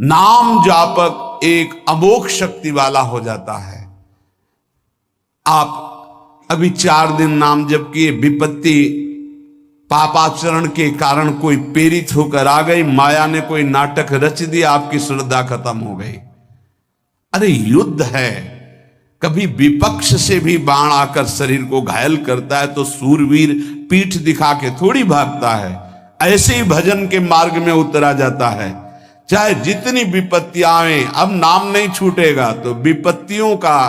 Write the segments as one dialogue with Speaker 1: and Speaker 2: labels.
Speaker 1: नाम जापक एक अमोघ शक्ति वाला हो जाता है। आप अभी 4 दिन नाम जप किए, विपत्ति पापाचरण के कारण कोई प्रेरित होकर आ गई, माया ने कोई नाटक रच दिया, आपकी श्रद्धा खत्म हो गई। अरे युद्ध है, कभी विपक्ष से भी बाण आकर शरीर को घायल करता है तो सूरवीर पीठ दिखा के थोड़ी भागता है। ऐसे ही भजन के मार्ग में उतरा जाता है, चाहे जितनी विपत्तियां आए, अब नाम नहीं छूटेगा तो विपत्तियों का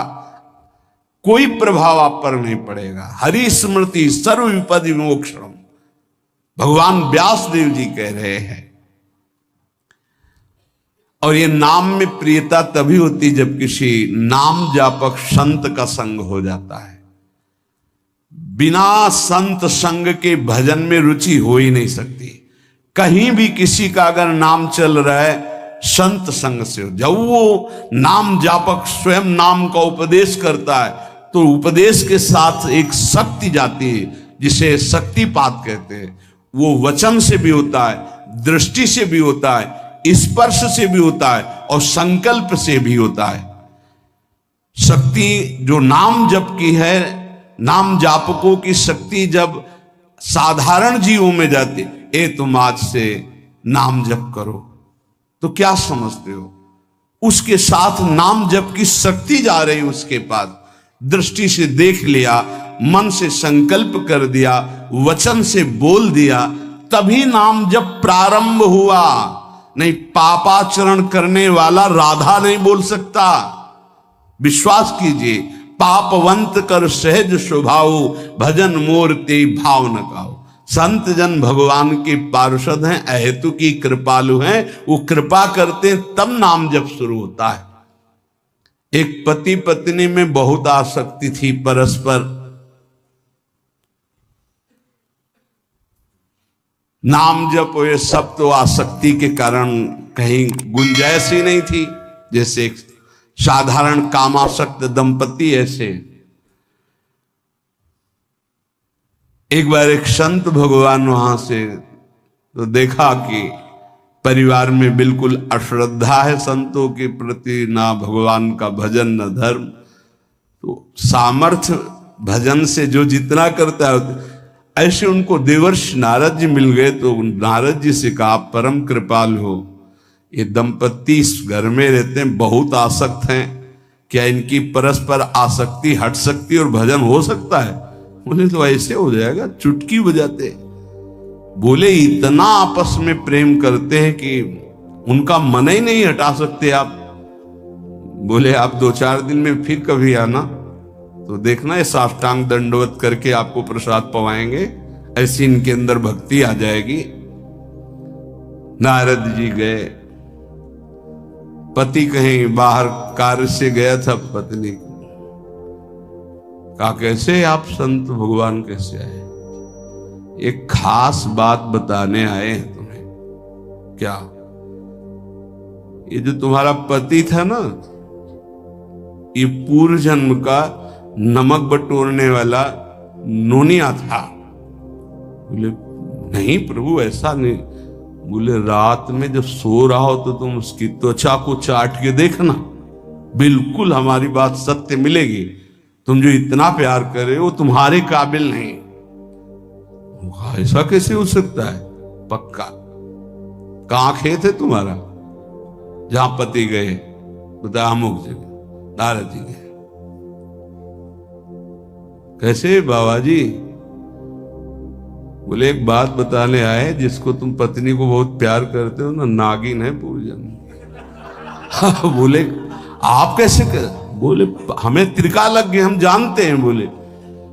Speaker 1: कोई प्रभाव आप पर नहीं पड़ेगा। हरि स्मृति सर्व विपद विमोक्षणम, भगवान व्यास देव जी कह रहे हैं। और ये नाम में प्रियता तभी होती जब किसी नाम जापक संत का संग हो जाता है। बिना संत संग के भजन में रुचि हो ही नहीं सकती। कहीं भी किसी का अगर नाम चल रहा है, संत संग से हो। जब वो नाम जापक स्वयं नाम का उपदेश करता है तो उपदेश के साथ एक शक्ति जाती है जिसे शक्तिपात कहते हैं। वो वचन से भी होता है, दृष्टि से भी होता है, स्पर्श से भी होता है और संकल्प से भी होता है। शक्ति जो नाम जप की है, नाम जापकों की शक्ति जब साधारण जीवों में जाती, ए तुम आज से नाम जप करो, तो क्या समझते हो? उसके साथ नाम जप की शक्ति जा रही उसके पास। दृष्टि से देख लिया, मन से संकल्प कर दिया, वचन से बोल दिया, तभी नाम जप प्रारंभ हुआ। नहीं, पापाचरण करने वाला राधा नहीं बोल सकता। विश्वास कीजिए, पापवंत कर सहज स्वभाव, भजन मोर ते भाव न गाओ। संत जन भगवान के पार्षद हैं, अहेतु की कृपालु हैं, वो कृपा करते हैं तब नाम जप शुरू होता है। एक पति पत्नी में बहुत आसक्ति थी परस्पर, नाम जप ये सब तो आसक्ति के कारण कहीं गुंजाइश ही नहीं थी। जैसे एक साधारण कामासक्त दंपति, ऐसे एक बार एक संत भगवान वहां से तो देखा कि परिवार में बिल्कुल अश्रद्धा है संतों के प्रति, ना भगवान का भजन न धर्म। तो सामर्थ्य भजन से जो जितना करता है, ऐसे उनको देवर्षि नारद जी मिल गए। तो नारद जी से कहा, आप परम कृपाल हो, ये दंपति इस घर में रहते हैं, बहुत आसक्त हैं, क्या इनकी परस्पर आसक्ति हट सकती और भजन हो सकता है? बोले तो ऐसे हो जाएगा, चुटकी बजाते। बोले इतना आपस में प्रेम करते हैं कि उनका मन ही नहीं हटा सकते आप। बोले आप 2-4 दिन में फिर कभी आना तो देखना, ये साष्टांग दंडवत करके आपको प्रसाद पवाएंगे, ऐसी इनके अंदर भक्ति आ जाएगी। नारद जी गए, पति कहीं बाहर कार्य से गया था, पत्नी कहा कैसे आप संत भगवान कैसे आए? एक खास बात बताने आए हैं तुम्हें। क्या? ये जो तुम्हारा पति था ना, ये पूर्व जन्म का नमक बटोरने वाला नोनिया था। बोले नहीं प्रभु, ऐसा नहीं। बोले रात में जब सो रहा हो तो तुम उसकी त्वचा को चाट के देखना, बिल्कुल हमारी बात सत्य मिलेगी। तुम जो इतना प्यार कर रहे हो तुम्हारे काबिल नहीं। ऐसा कैसे हो सकता है? पक्का। कहां खेत है तुम्हारा? जहां पति गए, बता अमुक जगह। नारद जी गए, कैसे बाबा जी? बोले एक बात बताने आए, जिसको तुम पत्नी को बहुत प्यार करते हो ना, नागिन है पूजन। बोले आप कैसे कर? बोले हमें त्रिका लग गए, हम जानते हैं।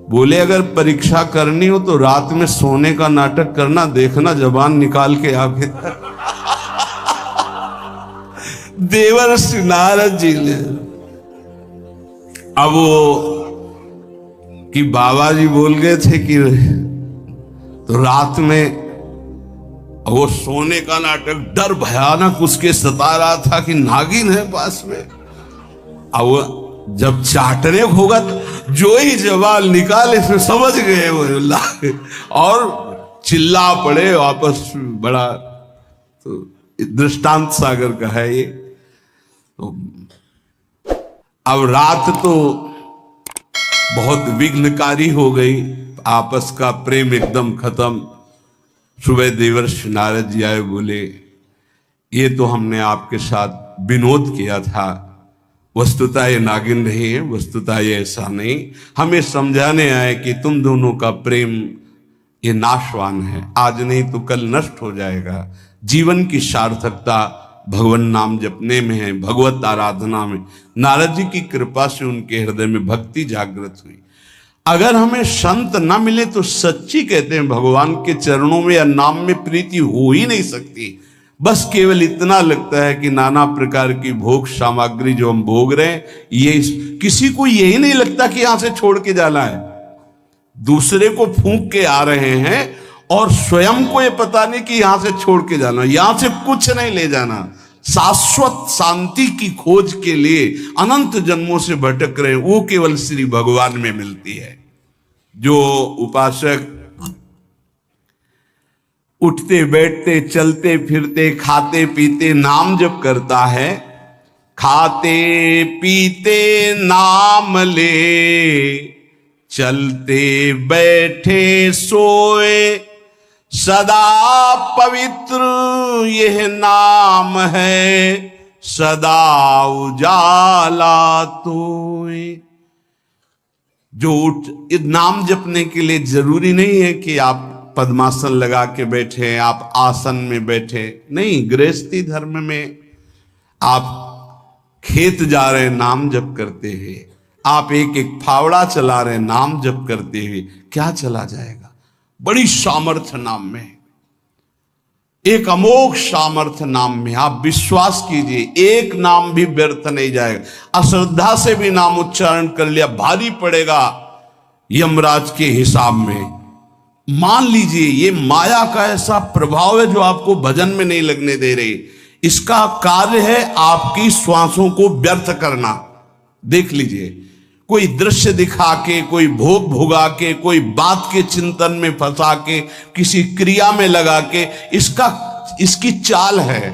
Speaker 1: बोले अगर परीक्षा करनी हो तो रात में सोने का नाटक करना, देखना जबान निकाल के आगे। देवर्षि नारद जी ने अब वो कि बाबा जी बोल गए थे कि तो रात में वो सोने का नाटक, डर भयानक उसके सता रहा था कि नागिन है पास में। अब वो जब चाटने होगा तो जो ही जवाल निकाले फिर समझ गए वो और चिल्ला पड़े वापस। बड़ा तो दृष्टांत सागर का है ये। तो अब रात तो बहुत विघ्नकारी हो गई, आपस का प्रेम एकदम खत्म। सुबह देवर्षि नारद जी आए, बोले ये तो हमने आपके साथ विनोद किया था, वस्तुतः ये नागिन नहीं है, वस्तुतः ये ऐसा नहीं, हमें समझाने आए कि तुम दोनों का प्रेम ये नाशवान है, आज नहीं तो कल नष्ट हो जाएगा। जीवन की सार्थकता भगवान नाम जपने में है, भगवत आराधना में। नारद जी की कृपा से उनके हृदय में भक्ति जागृत हुई। अगर हमें संत न मिले तो सच्ची कहते हैं भगवान के चरणों में या नाम में प्रीति हो ही नहीं सकती। बस केवल इतना लगता है कि नाना प्रकार की भोग सामग्री जो हम भोग रहे हैं, ये किसी को यही नहीं लगता कि यहां से छोड़ के जाना है। दूसरे को फूंक के आ रहे हैं और स्वयं को ये पता नहीं कि यहां से छोड़ के जाना, यहां से कुछ नहीं ले जाना। शाश्वत शांति की खोज के लिए अनंत जन्मों से भटक रहे हैं, वो केवल श्री भगवान में मिलती है। जो उपासक उठते बैठते चलते फिरते खाते पीते नाम जप करता है, खाते पीते नाम ले, चलते बैठे सोए, सदा पवित्र यह नाम है, सदा उजाला तोए। जो नाम जपने के लिए जरूरी नहीं है कि आप पद्मासन लगा के बैठे, आप आसन में बैठे, नहीं। गृहस्थी धर्म में आप खेत जा रहे नाम जप करते हुए, आप एक एक फावड़ा चला रहे नाम जप करते हुए, क्या चला जाएगा? बड़ी सामर्थ्य नाम में, एक अमोघ सामर्थ्य नाम में। आप विश्वास कीजिए, एक नाम भी व्यर्थ नहीं जाएगा। अश्रद्धा से भी नाम उच्चारण कर लिया, भारी पड़ेगा यमराज के हिसाब में। मान लीजिए ये माया का ऐसा प्रभाव है जो आपको भजन में नहीं लगने दे रही। इसका कार्य है आपकी श्वासों को व्यर्थ करना। देख लीजिए, कोई दृश्य दिखा के, कोई भोग भोगा के, कोई बात के चिंतन में फंसा के, किसी क्रिया में लगा के, इसकी चाल है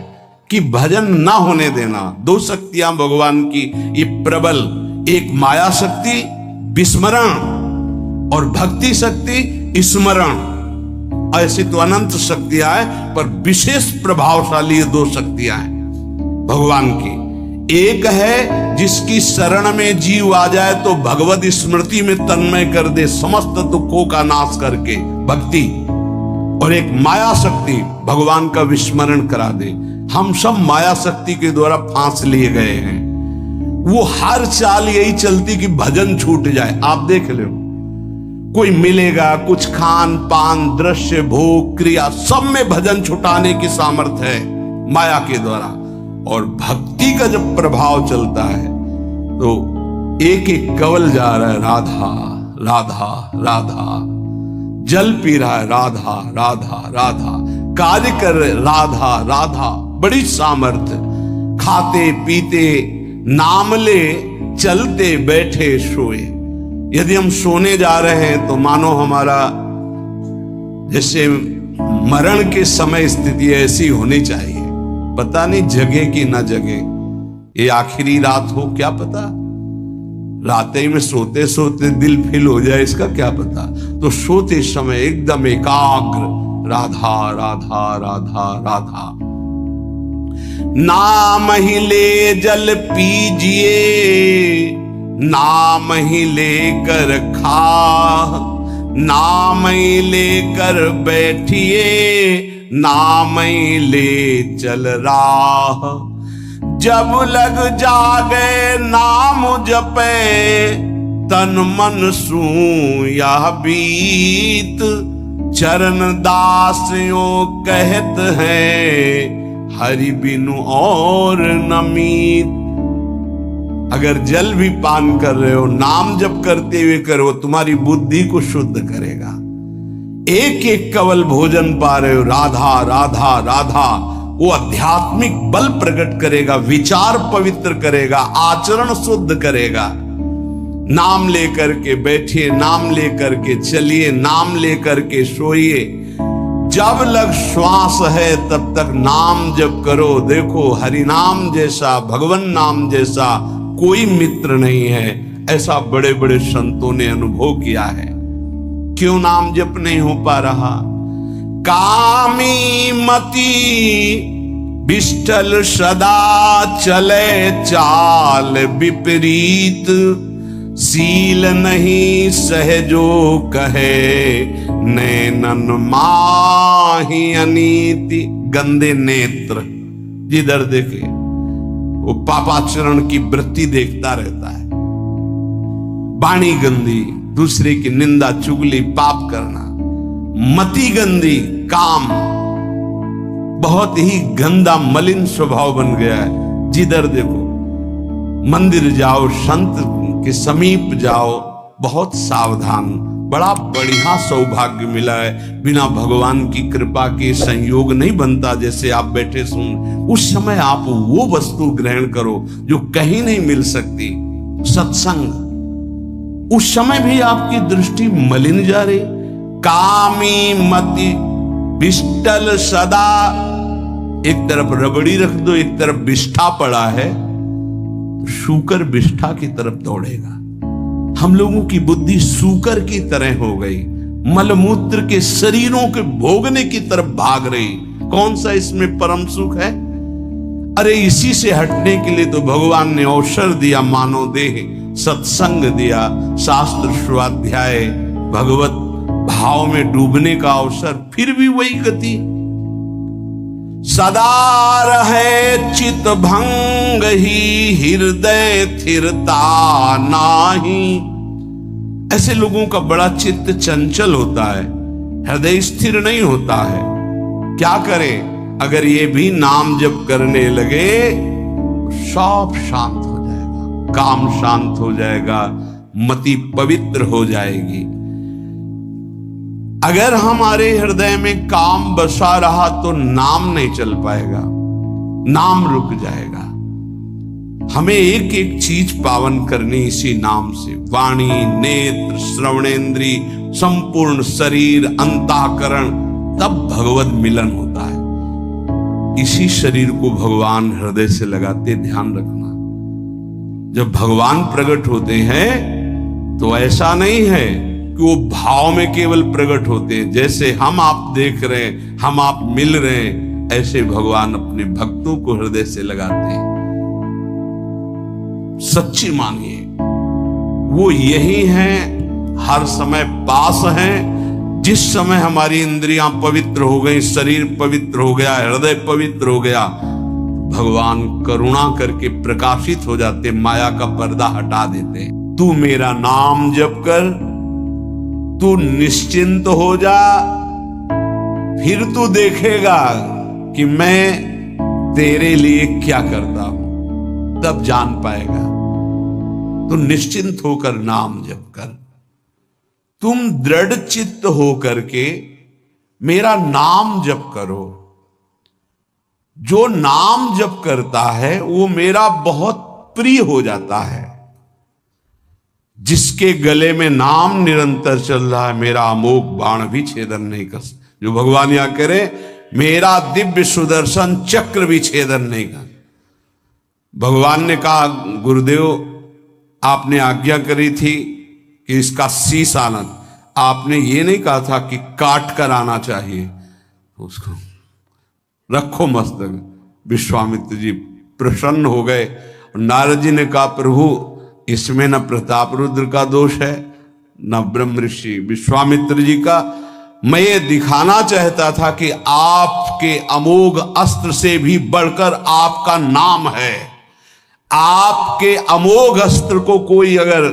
Speaker 1: कि भजन ना होने देना। दो शक्तियां भगवान की ये प्रबल, एक माया शक्ति विस्मरण और भक्ति शक्ति स्मरण। ऐसी तो अनंत शक्तियां हैं, पर विशेष प्रभावशाली दो शक्तियां हैं भगवान की। एक है जिसकी शरण में जीव आ जाए तो भगवत स्मृति में तन्मय कर दे, समस्त दुखों का नाश करके, भक्ति। और एक माया शक्ति भगवान का विस्मरण करा दे। हम सब माया शक्ति के द्वारा फांस लिए गए हैं। वो हर चाल यही चलती कि भजन छूट जाए। आप देख लो, कोई मिलेगा, कुछ खान पान दृश्य भोग क्रिया सब में भजन छुटाने की सामर्थ्य है माया के द्वारा। और भक्ति का जब प्रभाव चलता है तो एक एक कवल जा रहा है राधा राधा राधा, जल पी रहा है राधा राधा राधा, कार्य कर रहे राधा राधा, बड़ी सामर्थ्य। खाते पीते नाम ले, चलते बैठे सोए। यदि हम सोने जा रहे हैं तो मानो हमारा जैसे मरण के समय स्थिति ऐसी होनी चाहिए। पता नहीं जगे कि ना जगे, ये आखिरी रात हो, क्या पता। रात ही में सोते सोते दिल फिल हो जाए, इसका क्या पता। तो सोते समय एकदम एकाग्र राधा राधा राधा राधा। नाम ही ले जल पीजिए, नाम ही लेकर खा, नाम ही लेकर बैठिए, नाम ही ले चल राह। जब लग जागे नाम जपे, तन मन सू यह बीत। चरण दास यो कहत हैं, हरि बिनु और नमीत। अगर जल भी पान कर रहे हो, नाम जप करते हुए करो, तुम्हारी बुद्धि को शुद्ध करेगा। एक एक कवल भोजन पा रहे हो राधा राधा राधा, वो आध्यात्मिक बल प्रकट करेगा, विचार पवित्र करेगा, आचरण शुद्ध करेगा। नाम लेकर के बैठिए, नाम लेकर के चलिए, नाम लेकर के सोइए। जब लग श्वास है तब तक नाम जप करो। देखो हरि नाम जैसा, भगवान नाम जैसा कोई मित्र नहीं है, ऐसा बड़े बड़े संतों ने अनुभव किया है। क्यों नाम जप नहीं हो पा रहा? कामी मति विष्टल सदा चले चाल विपरीत, सील नहीं सहजो कहे नैनन माही अनीति। गंदे नेत्र, जिधर देखे वो पापाचरण की वृत्ति देखता रहता है। वाणी गंदी, दूसरे की निंदा चुगली पाप करना। मति गंदी, काम बहुत ही गंदा मलिन स्वभाव बन गया है। जिधर देखो, मंदिर जाओ, संत के समीप जाओ, बहुत सावधान। बड़ा बढ़िया सौभाग्य मिला है, बिना भगवान की कृपा के संयोग नहीं बनता। जैसे आप बैठे सुन, उस समय आप वो वस्तु ग्रहण करो जो कहीं नहीं मिल सकती, सत्संग। उस समय भी आपकी दृष्टि मलिन जा रही। कामी मति विष्टल सदा, एक तरफ रबड़ी रख दो, एक तरफ बिष्ठा पड़ा है, शूकर बिष्ठा की तरफ दौड़ेगा। हम लोगों की बुद्धि शूकर की तरह हो गई, मलमूत्र के शरीरों के भोगने की तरफ भाग रही। कौन सा इसमें परम सुख है? अरे इसी से हटने के लिए तो भगवान ने अवसर दिया, मानव देह, सत्संग दिया, शास्त्र स्वाध्याय, भगवत भाव में डूबने का अवसर। फिर भी वही गति। सदा रहे चित भंग ही, हृदय स्थिरता नाही। ऐसे लोगों का बड़ा चित्त चंचल होता है, हृदय स्थिर नहीं होता है। क्या करें? अगर ये भी नाम जप करने लगे, सब शांत हो जाएगा, काम शांत हो जाएगा, मति पवित्र हो जाएगी। अगर हमारे हृदय में काम बसा रहा तो नाम नहीं चल पाएगा, नाम रुक जाएगा। हमें एक एक चीज पावन करनी इसी नाम से। वाणी, नेत्र, श्रवणेन्द्री, संपूर्ण शरीर, अंतःकरण, तब भगवत मिलन होता है। इसी शरीर को भगवान हृदय से लगाते, ध्यान रखना। जब भगवान प्रकट होते हैं तो ऐसा नहीं है कि वो भाव में केवल प्रकट होते हैं। जैसे हम आप देख रहे हैं, हम आप मिल रहे हैं, ऐसे भगवान अपने भक्तों को हृदय से लगाते हैं। सच्ची मानिए, वो यही हैं, हर समय पास हैं। जिस समय हमारी इंद्रियां पवित्र हो गई, शरीर पवित्र हो गया, हृदय पवित्र हो गया, भगवान करुणा करके प्रकाशित हो जाते, माया का पर्दा हटा देते। तू मेरा नाम जप कर, तू निश्चिंत हो जा, फिर तू देखेगा कि मैं तेरे लिए क्या करता हूं, तब जान पाएगा। तू निश्चिंत होकर नाम जप कर। तुम दृढ़ चित्त होकर के मेरा नाम जप करो। जो नाम जप करता है वो मेरा बहुत प्रिय हो जाता है। जिसके गले में नाम निरंतर चल रहा है, मेरा अमोघ बाण भी छेदन नहीं कर। जो भगवान यहां करे, मेरा दिव्य सुदर्शन चक्र भी छेदन नहीं कर। भगवान ने कहा, गुरुदेव आपने आज्ञा करी थी कि इसका शीश आना, आपने ये नहीं कहा था कि काट कर आना चाहिए, उसको रखो मस्तक। विश्वामित्र जी प्रसन्न हो गए। नारद जी ने कहा, प्रभु इसमें न प्रताप रुद्र का दोष है, न ब्रह्म ऋषि विश्वामित्र जी का। मैं ये दिखाना चाहता था कि आपके अमोघ अस्त्र से भी बढ़कर आपका नाम है। आपके अमोघ अस्त्र को कोई अगर,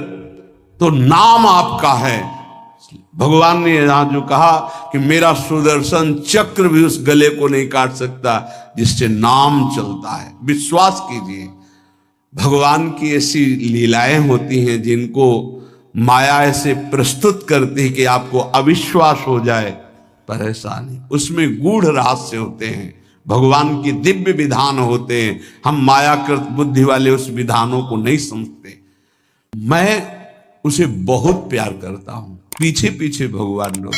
Speaker 1: तो नाम आपका है। भगवान ने यहां जो कहा कि मेरा सुदर्शन चक्र भी उस गले को नहीं काट सकता जिससे नाम चलता है। विश्वास कीजिए, भगवान की ऐसी लीलाएं होती हैं जिनको माया ऐसे प्रस्तुत करती है कि आपको अविश्वास हो जाए, पर ऐसा नहीं। उसमें गूढ़ रहस्य होते हैं, भगवान की दिव्य विधान होते हैं। हम मायाकृत बुद्धि वाले उस विधानों को नहीं समझते। मैं उसे बहुत प्यार करता हूं, पीछे पीछे भगवान लोग।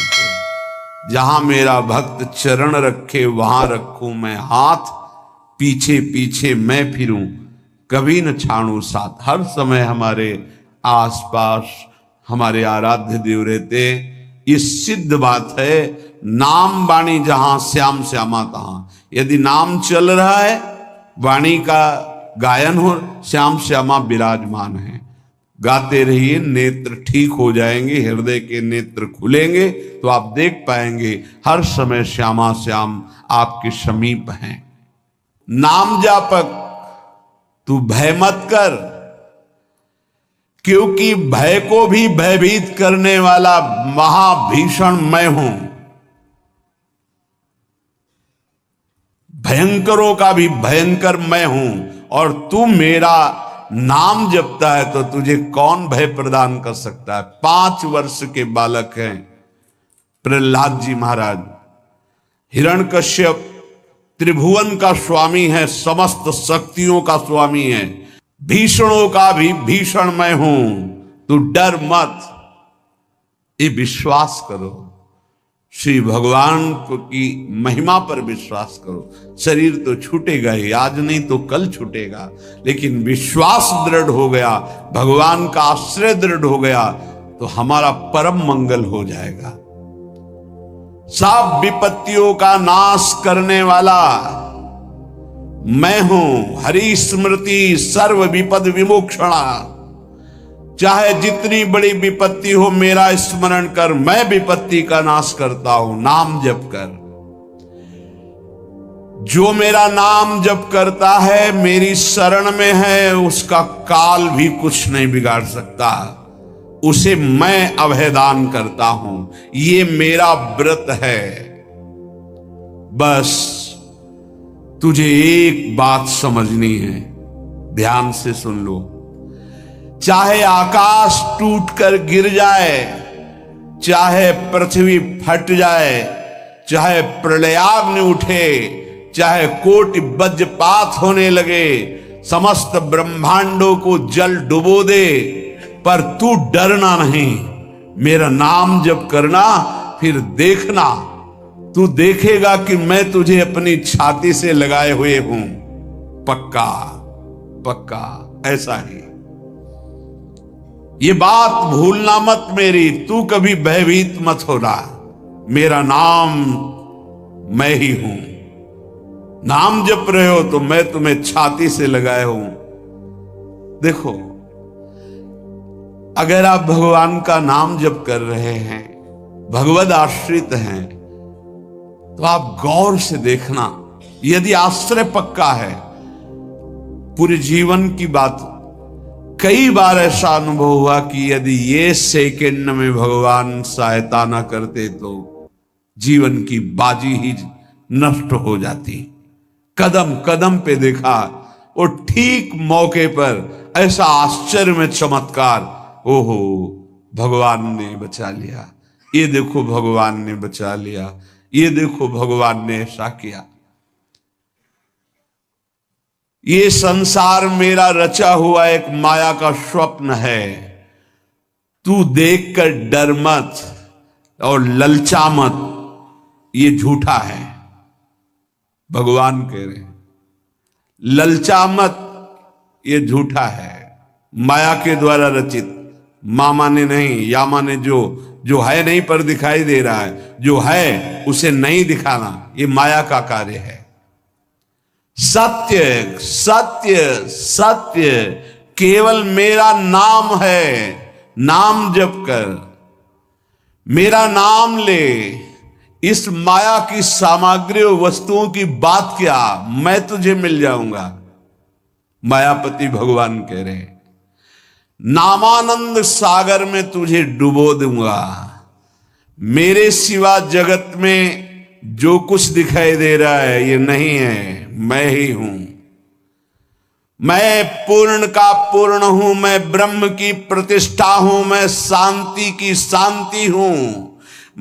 Speaker 1: जहां मेरा भक्त चरण रखे वहां रखूं मैं हाथ, पीछे पीछे मैं फिरूं कभी न छाड़ू साथ। हर समय हमारे आसपास हमारे आराध्य देव रहते। ये सिद्ध बात है, नाम वाणी जहां श्याम श्यामा तहां। यदि नाम चल रहा है, वाणी का गायन हो, श्याम श्यामा विराजमान है। गाते रहिए, नेत्र ठीक हो जाएंगे, हृदय के नेत्र खुलेंगे तो आप देख पाएंगे हर समय श्यामा श्याम आपके समीप हैं। नाम जापक तू भय मत कर, क्योंकि भय को भी भयभीत करने वाला महाभीषण मैं हूं। भयंकरों का भी भयंकर मैं हूं, और तू मेरा नाम जपता है तो तुझे कौन भय प्रदान कर सकता है। 5 वर्ष के बालक हैं प्रहलाद जी महाराज। हिरण्यकश्यप त्रिभुवन का स्वामी है, समस्त शक्तियों का स्वामी है। भीषणों का भी भीषण मैं हूं, तू डर मत, ये विश्वास करो। श्री भगवान की महिमा पर विश्वास करो। शरीर तो छूटेगा ही, आज नहीं तो कल छूटेगा, लेकिन विश्वास दृढ़ हो गया, भगवान का आश्रय दृढ़ हो गया तो हमारा परम मंगल हो जाएगा। सब विपत्तियों का नाश करने वाला मैं हूं। हरि स्मृति सर्व विपद विमोक्षणा। चाहे जितनी बड़ी विपत्ति हो, मेरा स्मरण कर, मैं विपत्ति का नाश करता हूं। नाम जप कर। जो मेरा नाम जप करता है, मेरी शरण में है, उसका काल भी कुछ नहीं बिगाड़ सकता। उसे मैं अभयदान करता हूं। ये मेरा व्रत है। बस तुझे एक बात समझनी है, ध्यान से सुन लो। चाहे आकाश टूटकर गिर जाए, चाहे पृथ्वी फट जाए, चाहे प्रलयाग्नि उठे, चाहे कोटि वज्रपात होने लगे, समस्त ब्रह्मांडों को जल डुबो दे, पर तू डरना नहीं। मेरा नाम जप करना, फिर देखना, तू देखेगा कि मैं तुझे अपनी छाती से लगाए हुए हूं। पक्का पक्का ऐसा ही। ये बात भूलना मत मेरी, तू कभी भयभीत मत होना। मेरा नाम मैं ही हूं। नाम जप रहे हो तो मैं तुम्हें छाती से लगाए हूं। देखो, अगर आप भगवान का नाम जप कर रहे हैं, भगवद आश्रित हैं, तो आप गौर से देखना। यदि आश्रय पक्का है, पूरे जीवन की बात, कई बार ऐसा अनुभव हुआ कि यदि ये सेकंड में भगवान सहायता ना करते तो जीवन की बाजी ही नष्ट हो जाती। कदम कदम पे देखा, और ठीक मौके पर ऐसा आश्चर्य में चमत्कार, ओहो भगवान ने बचा लिया, ये देखो भगवान ने बचा लिया, ये देखो भगवान ने ऐसा किया। ये संसार मेरा रचा हुआ एक माया का स्वप्न है। तू देखकर डर मत और ललचा मत, ये झूठा है। भगवान कह रहे ललचा मत, ये झूठा है, माया के द्वारा रचित। मामा ने नहीं, यामा ने जो है नहीं पर दिखाई दे रहा है, जो है उसे नहीं दिखाना, ये माया का कार्य है। सत्य सत्य सत्य केवल मेरा नाम है। नाम जप कर, मेरा नाम ले। इस माया की सामग्री और वस्तुओं की बात क्या, मैं तुझे मिल जाऊंगा। मायापति भगवान कह रहे हैं, नामानंद सागर में तुझे डुबो दूंगा। मेरे सिवा जगत में जो कुछ दिखाई दे रहा है ये नहीं है, मैं ही हूं। मैं पूर्ण का पूर्ण हूं, मैं ब्रह्म की प्रतिष्ठा हूं, मैं शांति की शांति हूं।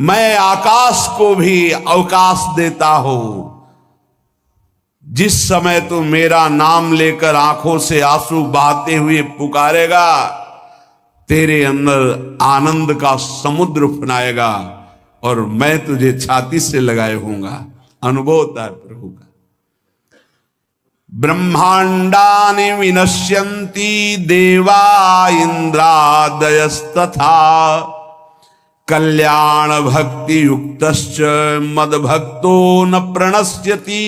Speaker 1: मैं आकाश को भी अवकाश देता हूं। जिस समय तू मेरा नाम लेकर आंखों से आंसू बहाते हुए पुकारेगा, तेरे अंदर आनंद का समुद्र फनाएगा और मैं तुझे छाती से लगाए होऊंगा। अनुभव होता है प्रभु का। ब्रह्मांडानि विनश्यन्ति देवा इंद्रादयस्तथा कल्याण भक्ति युक्तश्च मदभक्तो न प्रणश्यति।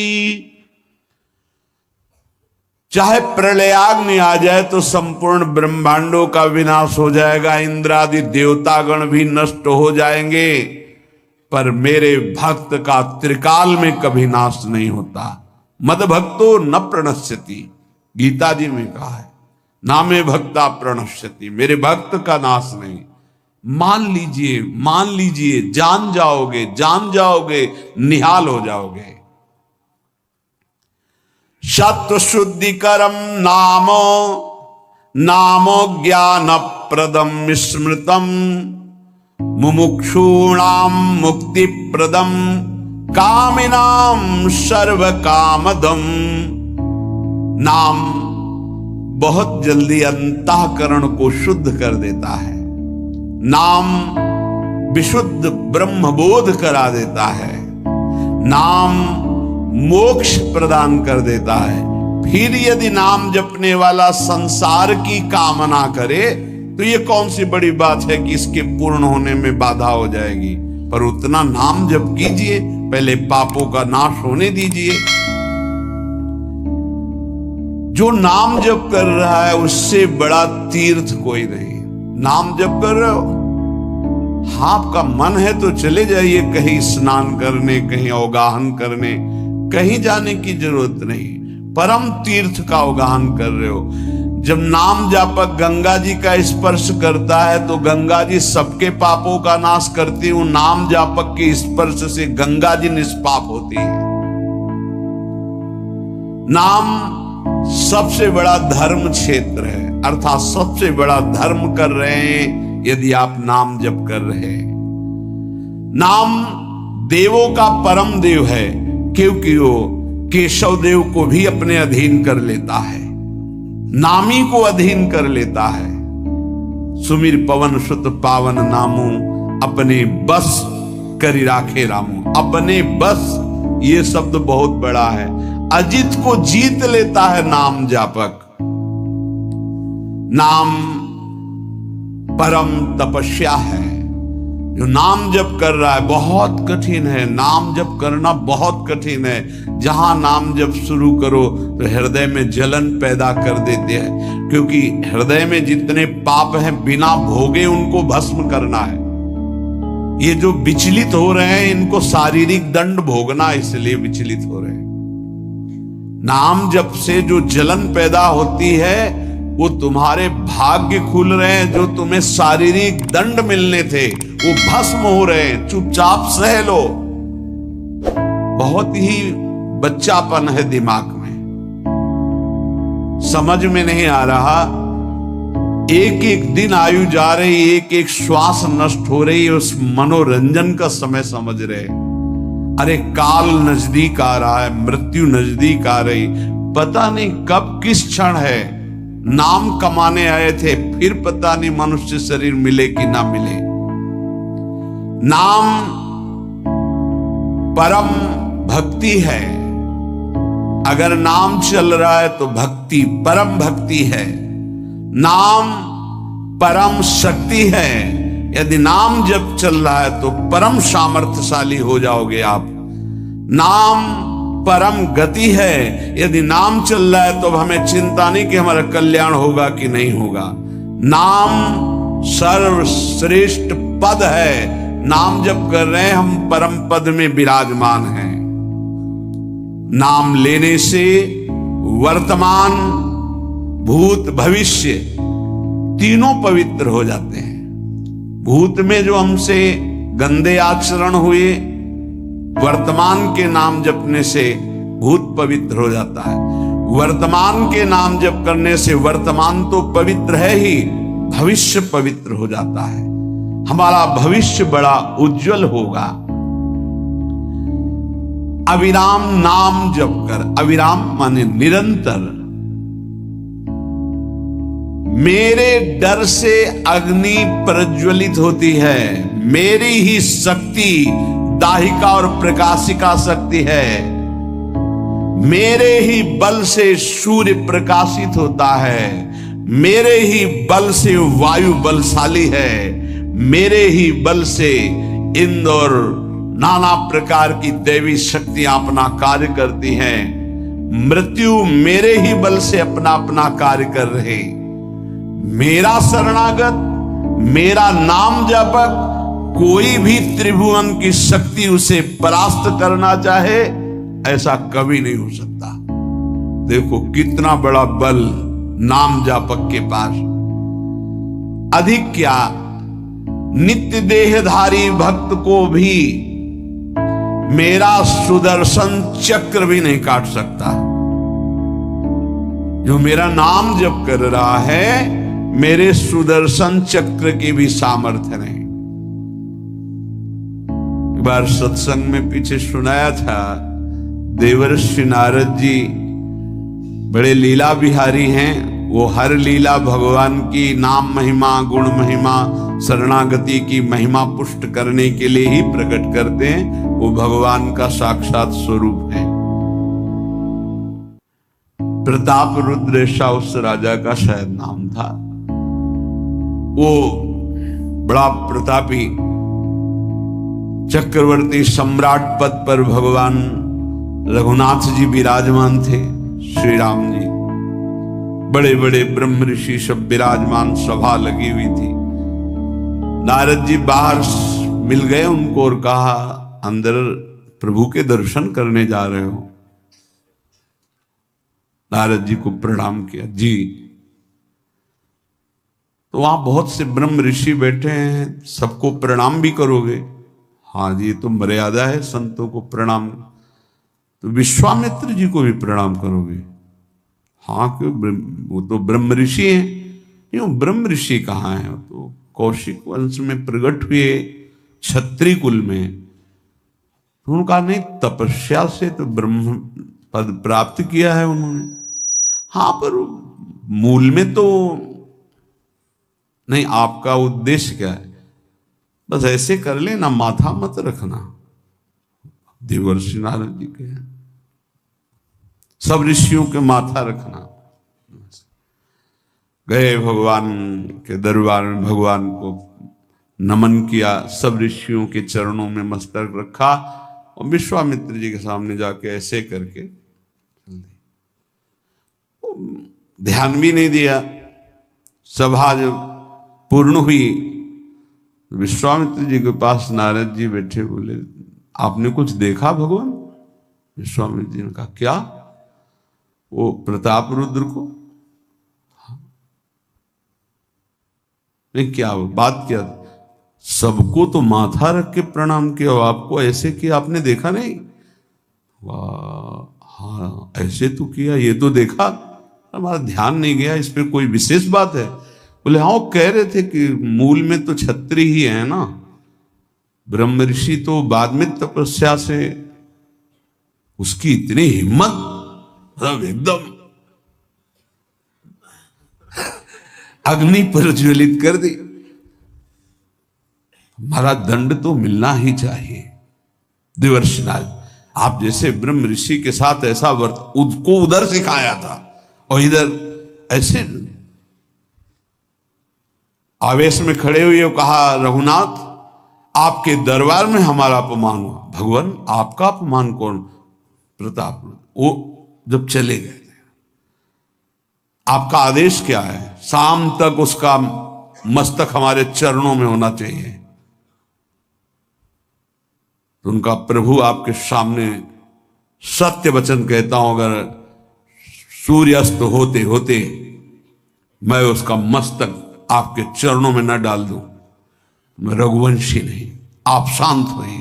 Speaker 1: चाहे प्रलयाग्नि आ जाए तो संपूर्ण ब्रह्मांडों का विनाश हो जाएगा, इंद्रादि देवतागण भी नष्ट हो जाएंगे, पर मेरे भक्त का त्रिकाल में कभी नाश नहीं होता। मद भक्तो न प्रणश्यति, गीता जी में कहा है, नामे भक्ता प्रणश्यति, मेरे भक्त का नाश नहीं। मान लीजिए, जान जाओगे, निहाल हो जाओगे। सत्व शुद्धिकरम नामो ज्ञान प्रदम स्मृतम मुमुक्षूणाम मुक्ति प्रदम कामिनाम सर्व कामदम। नाम बहुत जल्दी अंतःकरण को शुद्ध कर देता है। नाम विशुद्ध ब्रह्मबोध करा देता है। नाम मोक्ष प्रदान कर देता है। फिर यदि नाम जपने वाला संसार की कामना करे तो ये कौन सी बड़ी बात है कि इसके पूर्ण होने में बाधा हो जाएगी। पर उतना नाम जप कीजिए, पहले पापों का नाश होने दीजिए। जो नाम जप कर रहा है उससे बड़ा तीर्थ कोई नहीं। नाम जप कर रहे हो, हाँ आपका मन है तो चले जाइए कहीं स्नान करने, कहीं अवगाहन करने, कहीं जाने की जरूरत नहीं। परम तीर्थ का अवगाहन कर रहे हो। जब नाम जापक गंगा जी का स्पर्श करता है तो गंगा जी सबके पापों का नाश करती हूं। नाम जापक के स्पर्श से गंगा जी निष्पाप होती है। नाम सबसे बड़ा धर्म क्षेत्र है, अर्थात सबसे बड़ा धर्म कर रहे हैं यदि आप नाम जप कर रहे हैं। नाम देवों का परम देव है, क्योंकि वो केशव देव को भी अपने अधीन कर लेता है, नामी को अधीन कर लेता है। सुमिर पवन सुत पावन नामू अपने बस करी राखे रामू। अपने बस ये शब्द बहुत बड़ा है। अजित को जीत लेता है नाम जापक। नाम परम तपस्या है। जो नाम जप कर रहा है बहुत कठिन है। नाम जप करना बहुत कठिन है। जहां नाम जप शुरू करो तो हृदय में जलन पैदा कर देते हैं, क्योंकि हृदय में जितने पाप हैं बिना भोगे उनको भस्म करना है। ये जो विचलित हो रहे हैं इनको शारीरिक दंड भोगना, इसलिए विचलित हो रहे हैं। नाम जप से जो जलन पैदा होती है वो तुम्हारे भाग्य खुल रहे हैं। जो तुम्हें शारीरिक दंड मिलने थे वो भस्म हो रहे हैं। चुपचाप सह लो। बहुत ही बच्चापन है दिमाग में, समझ में नहीं आ रहा। एक एक दिन आयु जा रही, एक एक श्वास नष्ट हो रही, उस मनोरंजन का समय समझ रहे। अरे काल नजदीक आ रहा है, मृत्यु नजदीक आ रही, पता नहीं कब किस क्षण है। नाम कमाने आए थे, फिर पता नहीं मनुष्य शरीर मिले कि ना मिले। नाम परम भक्ति है। अगर नाम चल रहा है तो भक्ति परम भक्ति है। नाम परम शक्ति है। यदि नाम जब चल रहा है तो परम सामर्थ्यशाली हो जाओगे आप। नाम परम गति है। यदि नाम चल रहा है तो हमें चिंता नहीं कि हमारा कल्याण होगा कि नहीं होगा। नाम सर्वश्रेष्ठ पद है। नाम जब कर रहे हैं हम परम पद में विराजमान हैं। नाम लेने से वर्तमान भूत भविष्य तीनों पवित्र हो जाते हैं। भूत में जो हमसे गंदे आचरण हुए, वर्तमान के नाम जपने से भूत पवित्र हो जाता है। वर्तमान के नाम जप करने से वर्तमान तो पवित्र है ही, भविष्य पवित्र हो जाता है। हमारा भविष्य बड़ा उज्जवल होगा। अविराम नाम जप कर, अविराम माने निरंतर। मेरे डर से अग्नि प्रज्वलित होती है, मेरी ही शक्ति दाहिका और प्रकाशिका शक्ति है। मेरे ही बल से सूर्य प्रकाशित होता है, मेरे ही बल से वायु बलशाली है, मेरे ही बल से इंद्र और नाना प्रकार की दैवी शक्तियां अपना कार्य करती हैं। मृत्यु मेरे ही बल से अपना अपना कार्य कर रहे। मेरा शरणागत, मेरा नाम जापक, कोई भी त्रिभुवन की शक्ति उसे परास्त करना चाहे ऐसा कभी नहीं हो सकता। देखो कितना बड़ा बल नाम जापक के पास। अधिक क्या, नित्य देहधारी भक्त को भी मेरा सुदर्शन चक्र भी नहीं काट सकता। जो मेरा नाम जप कर रहा है, मेरे सुदर्शन चक्र की भी सामर्थ्य नहीं। एक बार सत्संग में पीछे सुनाया था, देवर्षि नारद जी बड़े लीला बिहारी हैं। वो हर लीला भगवान की नाम महिमा, गुण महिमा, शरणागति की महिमा पुष्ट करने के लिए ही प्रकट करते हैं। वो भगवान का साक्षात स्वरूप है। प्रताप रुद्र ऐसा उस राजा का शायद नाम था। वो बड़ा प्रतापी चक्रवर्ती सम्राट पद पर भगवान रघुनाथ जी विराजमान थे। श्री राम जी, बड़े बड़े ब्रह्म ऋषि सब विराजमान, सभा लगी हुई थी। नारद जी बाहर मिल गए उनको और कहा, अंदर प्रभु के दर्शन करने जा रहे हो? नारद जी को प्रणाम किया। जी। तो वहां बहुत से ब्रह्म ऋषि बैठे हैं, सबको प्रणाम भी करोगे? हाँ जी, तो मर्यादा है संतों को प्रणाम। तो विश्वामित्र जी को भी प्रणाम करोगे? हाँ, क्यों, वो तो ब्रह्म ऋषि हैं। क्यों, ब्रह्म ऋषि कहाँ हैं? तो कौशिक वंश में प्रकट हुए, क्षत्रिय कुल में। तो उनका नहीं, तपस्या से तो ब्रह्म पद प्राप्त किया है उन्होंने। हाँ, पर मूल में तो नहीं। आपका उद्देश्य क्या है? बस ऐसे कर लेना, माथा मत रखना। देवर्षि नारद जी के सब ऋषियों के माथा रखना। गए भगवान के दरबार में, भगवान को नमन किया, सब ऋषियों के चरणों में मस्तक रखा और विश्वामित्र जी के सामने जाके ऐसे करके ध्यान भी नहीं दिया। सभा जब पूर्ण हुई, विश्वामित्र जी के पास नारद जी बैठे, बोले, आपने कुछ देखा भगवान? विश्वामित्र जी ने कहा, क्या? वो प्रताप रुद्र को? नहीं, क्या बात क्या? सबको तो माथा रख के प्रणाम किया, आपको ऐसे किया, आपने देखा नहीं? वाह, हाँ ऐसे तो किया, ये तो देखा, हमारा ध्यान नहीं गया, इस पे कोई विशेष बात है? बोले हाँ, वो कह रहे थे कि मूल में तो क्षत्रिय ही है ना, ब्रह्म ऋषि तो बाद में तपस्या से, उसकी इतनी हिम्मत, मतलब एकदम अग्नि पर ज्वलित कर दी। हमारा दंड तो मिलना ही चाहिए। देवर्षि नारद, आप जैसे ब्रह्म ऋषि के साथ ऐसा वर्त उसको उधर सिखाया था और इधर ऐसे आवेश में खड़े हुए कहा, रघुनाथ आपके दरबार में हमारा अपमान हुआ। भगवान, आपका अपमान कौन? प्रताप। वो जब चले गए, आपका आदेश क्या है? शाम तक उसका मस्तक हमारे चरणों में होना चाहिए। तो उनका प्रभु आपके सामने सत्य वचन कहता हूं, अगर सूर्यास्त होते होते मैं उसका मस्तक आपके चरणों में न डाल दूं, मैं रघुवंशी नहीं। आप शांत हुए।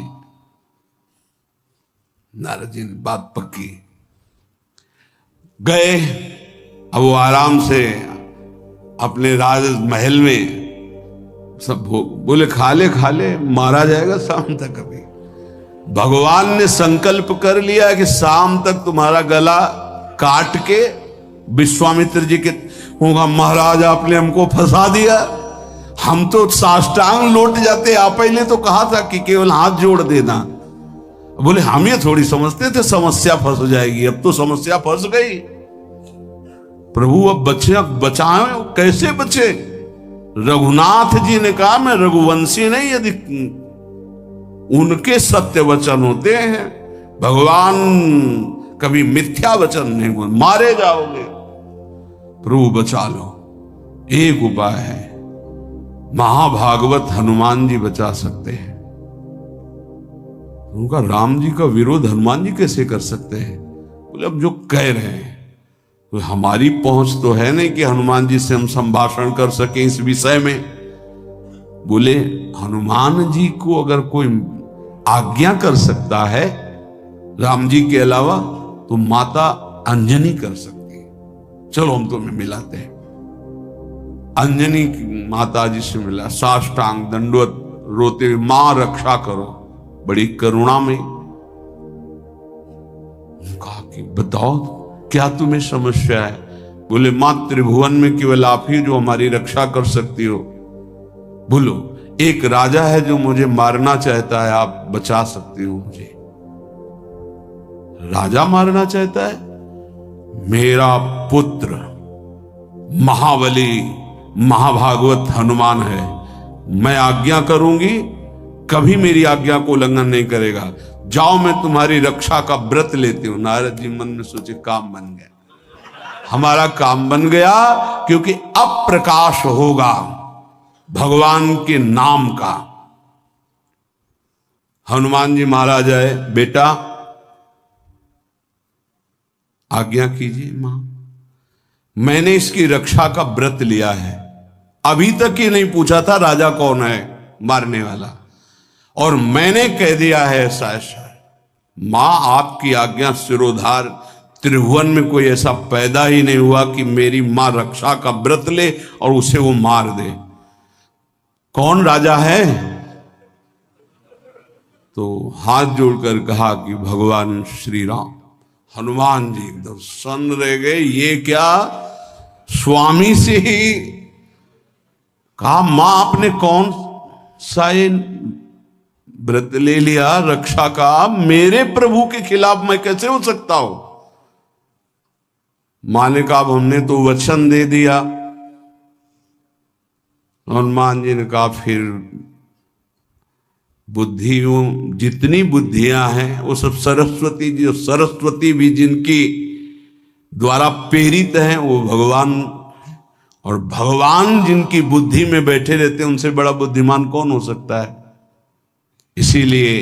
Speaker 1: नारद जी ने बात पक्की। गए, अब वो आराम से अपने राज महल में सब बोले, खा ले, मारा जाएगा शाम तक। अभी भगवान ने संकल्प कर लिया कि शाम तक तुम्हारा गला काट के विश्वामित्र जी के होगा, महाराज आपने हमको फंसा दिया, हम तो साष्टांग लौट जाते। आप पहले तो कहा था कि केवल हाथ जोड़ देना। बोले हम ये थोड़ी समझते थे समस्या फंस जाएगी, अब तो समस्या फंस गई। प्रभु अब बचाए, कैसे बचे? रघुनाथ जी ने कहा मैं रघुवंशी नहीं, यदि उनके सत्य वचन होते हैं, भगवान कभी मिथ्या वचन नहीं बोल, मारे जाओगे। प्रभु बचा लो। एक उपाय है, महाभागवत हनुमान जी बचा सकते हैं। उनका राम जी का विरोध हनुमान जी कैसे कर सकते हैं? बोले अब जो कह रहे हैं तो हमारी पहुंच तो है नहीं कि हनुमान जी से हम संभाषण कर सके इस विषय में। बोले हनुमान जी को अगर कोई आज्ञा कर सकता है राम जी के अलावा तो माता अंजनी कर सकती है। चलो हम तुम्हें मिलाते हैं। अंजनी माता जी से मिला, साष्टांग दंडवत रोते हुए, मां रक्षा करो, बड़ी करुणा में। कहा कि बताओ क्या तुम्हें समस्या है? बोले मां त्रिभुवन में केवल आप ही जो हमारी रक्षा कर सकती हो। बोलो एक राजा है जो मुझे मारना चाहता है, आप बचा सकती हो मुझे। राजा मारना चाहता है? मेरा पुत्र महाबली महाभागवत हनुमान है, मैं आज्ञा करूंगी, कभी मेरी आज्ञा को उल्लंघन नहीं करेगा। जाओ मैं तुम्हारी रक्षा का व्रत लेती हूं। नारद जी मन में सोचे काम बन गया, हमारा काम बन गया, क्योंकि अब प्रकाश होगा भगवान के नाम का। हनुमान जी महाराज आए, बेटा आज्ञा कीजिए मां, मैंने इसकी रक्षा का व्रत लिया है। अभी तक ही नहीं पूछा था राजा कौन है मारने वाला, और मैंने कह दिया है ऐसा ऐसा। मां आपकी आज्ञा सिरोधार, त्रिभुवन में कोई ऐसा पैदा ही नहीं हुआ कि मेरी मां रक्षा का व्रत ले और उसे वो मार दे। कौन राजा है? तो हाथ जोड़कर कहा कि भगवान श्री राम। हनुमान जी एकदम सन्न रह गए, ये क्या? स्वामी से ही कहा मां आपने कौन सा व्रत ले लिया रक्षा का? मेरे प्रभु के खिलाफ मैं कैसे हो सकता हूं? मां ने कहा हमने तो वचन दे दिया। हनुमान जी ने कहा फिर बुद्धियों जितनी बुद्धियां हैं वो सब सरस्वती जी, सरस्वती भी जिनकी द्वारा प्रेरित हैं वो भगवान, और भगवान जिनकी बुद्धि में बैठे रहते हैं उनसे बड़ा बुद्धिमान कौन हो सकता है? इसीलिए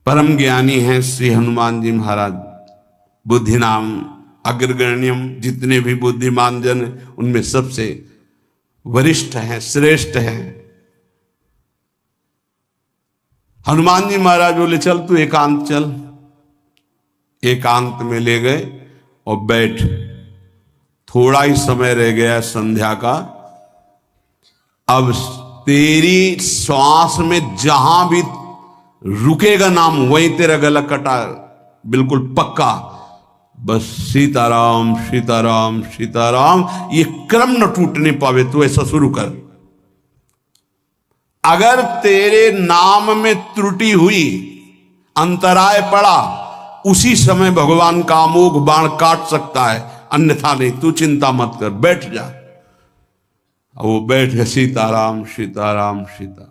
Speaker 1: परम ज्ञानी हैं श्री हनुमान जी महाराज। बुद्धि नाम अग्रगण्यम, जितने भी बुद्धिमान जन उनमें सबसे वरिष्ठ हैं, श्रेष्ठ हैं। हनुमान जी महाराज बोले चल तू एकांत चल। एकांत में ले गए और बैठ, थोड़ा ही समय रह गया संध्या का। अब तेरी श्वास में जहां भी रुकेगा नाम वहीं तेरा गला कटा, बिल्कुल पक्का। बस सीताराम सीताराम सीताराम, ये क्रम न टूटने पावे, तो ऐसा शुरू कर। अगर तेरे नाम में त्रुटि हुई, अंतराय पड़ा, उसी समय भगवान का अमोघ बाण काट सकता है, अन्यथा नहीं। तू चिंता मत कर, बैठ जा। वो बैठ गए, सीताराम सीताराम सीता।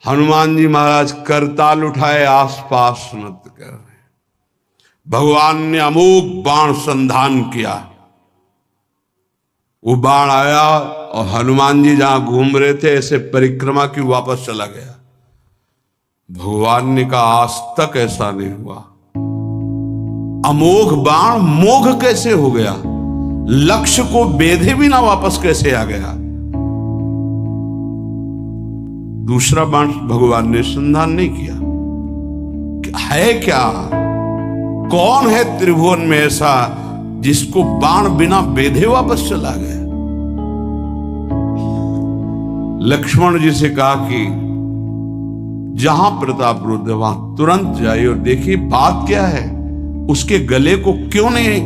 Speaker 1: हनुमान जी महाराज करताल उठाए, आसपास मत कर। भगवान ने अमोघ बाण संधान किया। वो बाण आया और हनुमान जी जहां घूम रहे थे ऐसे परिक्रमा की वापस चला गया। भगवान ने कहा आज तक ऐसा नहीं हुआ। अमोघ बाण मोघ कैसे हो गया? लक्ष्य को बेधे बिना वापस कैसे आ गया? दूसरा बाण भगवान ने संधान नहीं किया। है क्या? कौन है त्रिभुवन में ऐसा जिसको बाण बिना बेधे वापस चला गया? लक्ष्मण जी से कहा कि जहां प्रताप रुद्र वहां तुरंत जाइए और देखिए बात क्या है, उसके गले को क्यों नहीं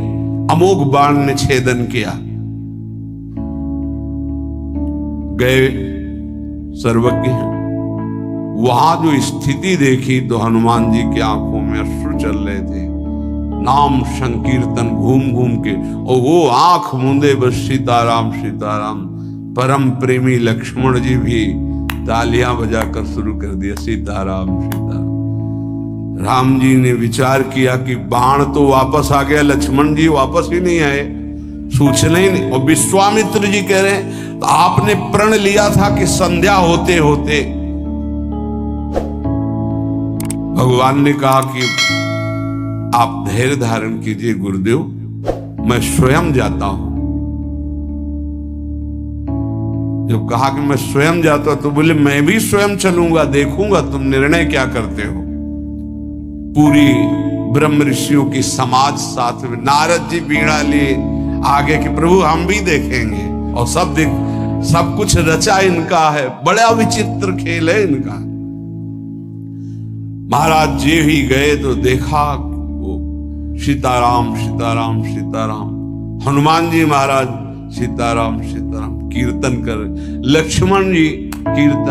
Speaker 1: अमोघ बाण ने छेदन किया। गए सर्वज्ञ हैं। वहां जो स्थिति देखी तो हनुमान जी की आंखों में अश्रु चल रहे थे। नाम संकीर्तन घूम घूम के, और वो आंख मूंदे बस सीताराम सीताराम। परम प्रेमी लक्ष्मण जी भी तालियां बजाकर शुरू कर दिया, सीताराम सीताराम। राम जी ने विचार किया कि बाण तो वापस आ गया, लक्ष्मण जी वापस ही नहीं आए, सूचना ही नहीं। और विश्वामित्र जी कह रहे हैं तो आपने प्रण लिया था कि संध्या होते होते। भगवान ने कहा कि आप धैर्य धारण कीजिए गुरुदेव, मैं स्वयं जाता हूं। जब कहा कि मैं स्वयं जाता हूं तो बोले मैं भी स्वयं चलूंगा, देखूंगा तुम निर्णय क्या करते हो। पूरी ब्रह्म ऋषियों की समाज साथ में, नारद जी बीड़ा लिए आगे कि प्रभु हम भी देखेंगे। और सब कुछ रचा इनका है, बड़ा विचित्र खेल है इनका। महाराज जी ही गए तो देखा वो सीताराम सीताराम सीताराम। हनुमान जी महाराज सीताराम सीताराम कीर्तन कर, लक्ष्मण जी कीर्तन